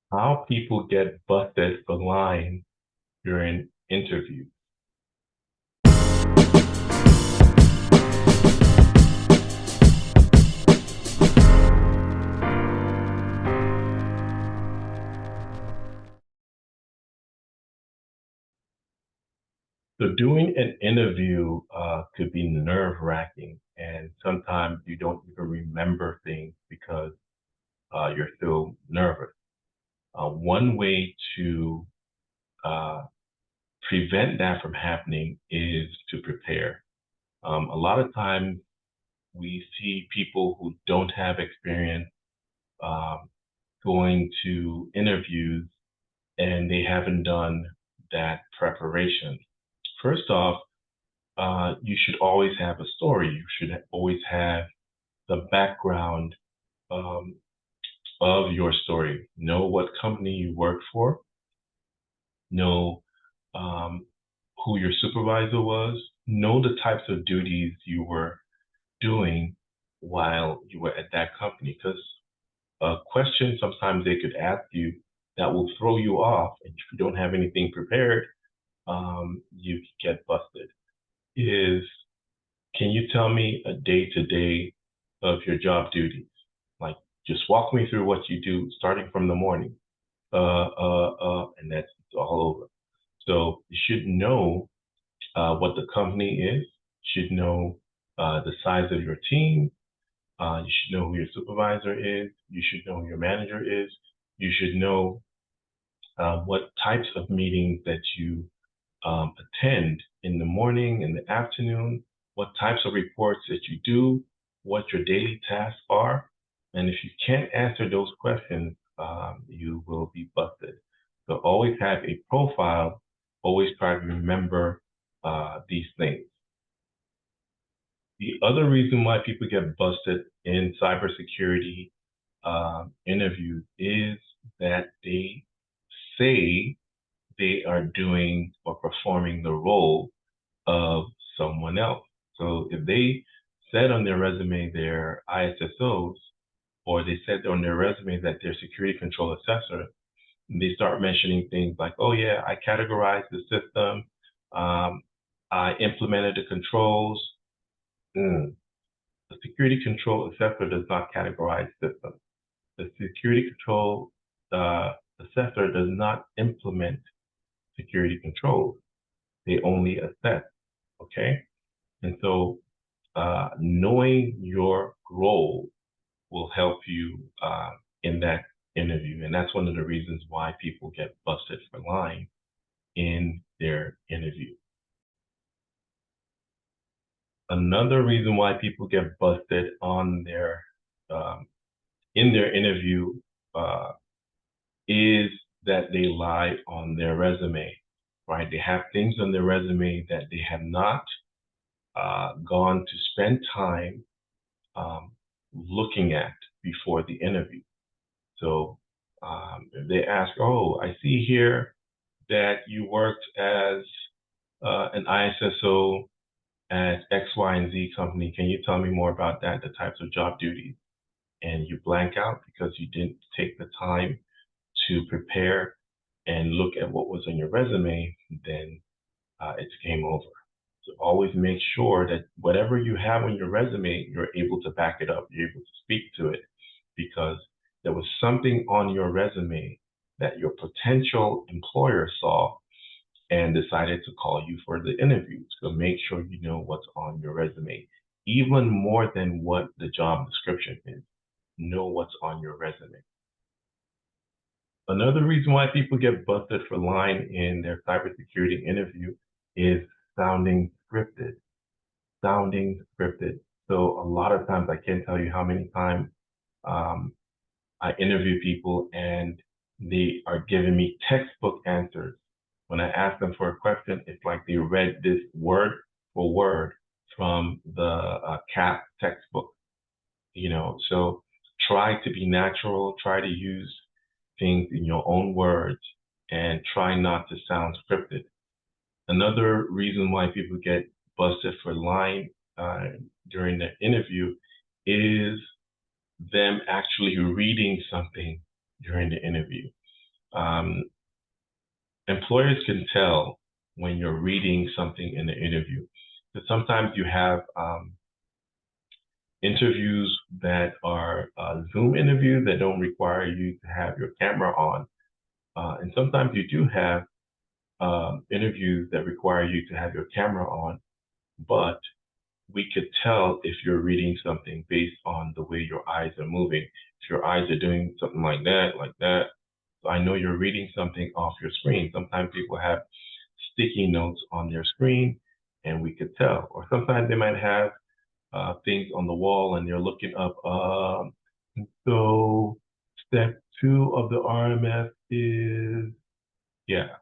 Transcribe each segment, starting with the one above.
How people get busted for lying during interviews. So doing an interview could be nerve-wracking, and sometimes you don't even remember things because you're still nervous. One way to uh, prevent that from happening is to prepare. A lot of times we see people who don't have experience um, going to interviews and they haven't done that preparation. First off, you should always have a story. You should always have the background um, of your story. Know what company you work for. Know um, who your supervisor was. Know the types of duties you were doing while you were at that company. Because a question sometimes they could ask you that will throw you off, and if you don't have anything prepared, you get busted. Is Can you tell me a day to day of your job duties? Like, just walk me through what you do starting from the morning. And that's all over. So you should know what the company is. You should know the size of your team. You should know who your supervisor is. You should know who your manager is. You should know what types of meetings that you attend in the morning, in the afternoon, what types of reports that you do, what your daily tasks are. And if you can't answer those questions, you will be busted. So always have a profile, always try to remember these things. The other reason why people get busted in cybersecurity interviews is that they say they are doing or performing the role of someone else. So if they said on their resume they're ISSOs, or they said on their resume that they're security control assessor, they start mentioning things like, oh yeah, I categorized the system, I implemented the controls. Mm. The security control assessor does not categorize systems. The security control assessor does not implement security controls. They only assess. Okay. And so knowing your role will help you in that interview. And that's one of the reasons why people get busted for lying in their interview. Another reason why people get busted on their um, in their interview uh, is that they lie on their resume, right? They have things on their resume that they have not gone to spend time um, looking at before the interview. So if they ask, oh, I see here that you worked as an ISSO at X, Y, and Z company. Can you tell me more about that, the types of job duties? And you blank out because you didn't take the time to prepare and look at what was on your resume, then it's game over. So always make sure that whatever you have on your resume, you're able to back it up, you're able to speak to it, because there was something on your resume that your potential employer saw and decided to call you for the interview. So make sure you know what's on your resume, even more than what the job description is. Know what's on your resume. Another reason why people get busted for lying in their cybersecurity interview is sounding scripted. Sounding scripted. So a lot of times I can't tell you how many times um, I interview people and they are giving me textbook answers. When I ask them for a question, it's like they read this word for word from the CAP textbook. So try to be natural, try to use things in your own words, and try not to sound scripted. Another reason why people get busted for lying during the interview is them actually reading something during the interview. Um, Employers can tell when you're reading something in the interview. So sometimes you have interviews that are Zoom interviews that don't require you to have your camera on. And sometimes you do have interviews that require you to have your camera on, but we could tell if you're reading something based on the way your eyes are moving. If your eyes are doing something like that, so I know you're reading something off your screen. Sometimes people have sticky notes on their screen, and we could tell. Or sometimes they might have things on the wall, and they're looking up. So step 2 of the RMF is, yeah,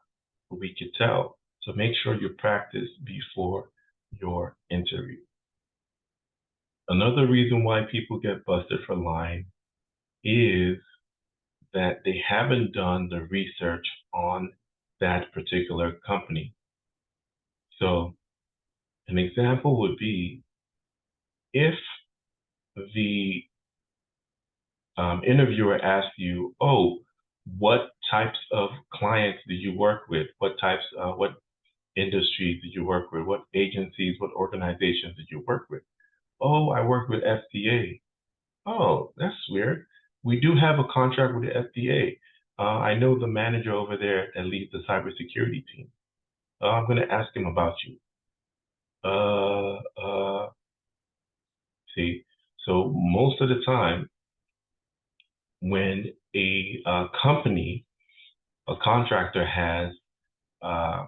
we could tell. So make sure you practice before your interview. Another reason why people get busted for lying is that they haven't done the research on that particular company. So an example would be if the interviewer asks you, "Oh, what types of clients do you work with? What industries did you work with? What agencies, what organizations did you work with?" "Oh, I work with FDA." "Oh, that's weird. We do have a contract with the FDA. I know the manager over there that leads the cybersecurity team. I'm going to ask him about you." Uh, uh, See, so most of the time when a company, a contractor has, uh,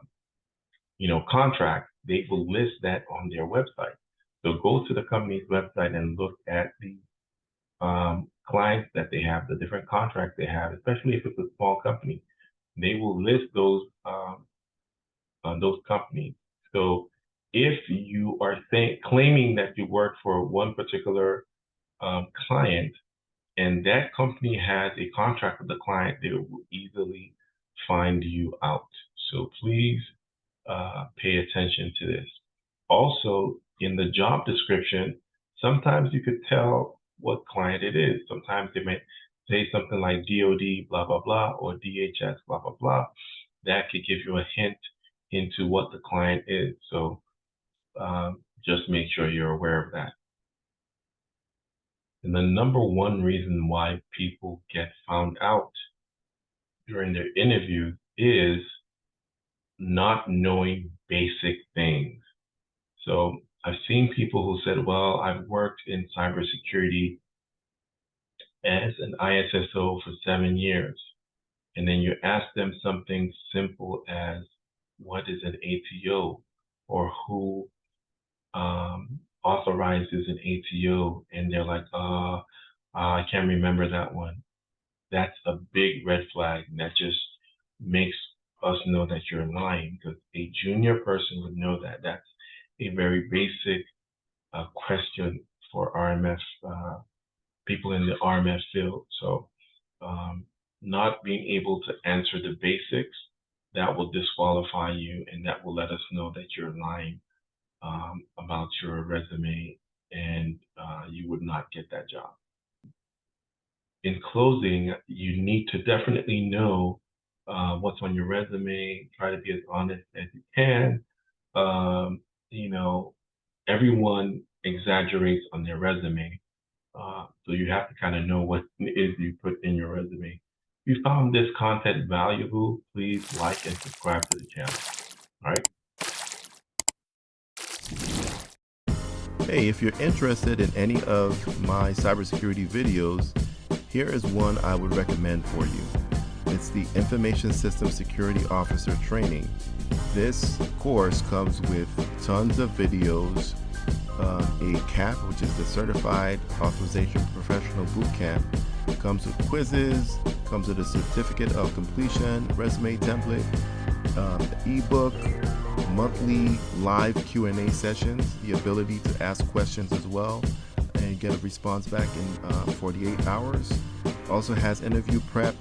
contract, they will list that on their website. So go to the company's website and look at the clients that they have, the different contracts they have, especially if it's a small company. They will list those companies. So if you are claiming that you work for one particular client, and that company has a contract with the client, they will easily find you out. So please pay attention to this. Also, in the job description, sometimes you could tell what client it is. Sometimes they may say something like DoD, blah, blah, blah, or DHS, blah, blah, blah. That could give you a hint into what the client is. So just make sure you're aware of that. And the number one reason why people get found out during their interviews is not knowing basic things. So I've seen people who said, "Well, I've worked in cybersecurity as an ISSO for 7 years." And then you ask them something simple as, "What is an ATO?" or "Who authorizes an ATO?" And they're like, I can't remember that one." That's a big red flag. And that just makes us know that you're lying, because a junior person would know that. That's a very basic question for RMF, people in the RMF field. So not being able to answer the basics, that will disqualify you, and that will let us know that you're lying about your resume, and you would not get that job. In closing, you need to definitely know what's on your resume. Try to be as honest as you can. Um, you know, Everyone exaggerates on their resume. So you have to kind of know what it is you put in your resume. If you found this content valuable, please like and subscribe to the channel. All right. Hey, if you're interested in any of my cybersecurity videos, here is one I would recommend for you. It's the Information System Security Officer Training. This course comes with tons of videos, a CAP, which is the Certified Authorization Professional Boot Camp, comes with quizzes, comes with a certificate of completion, resume template, ebook, monthly live Q&A sessions, the ability to ask questions as well and get a response back in 48 hours. Also has interview prep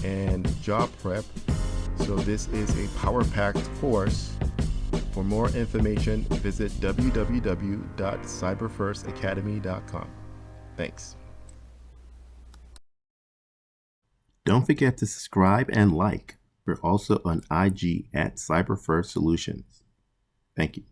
and job prep. So this is a power-packed course. For more information, visit www.cyberfirstacademy.com. Thanks. Don't forget to subscribe and like. We're also on IG at CyberFirst Solutions. Thank you.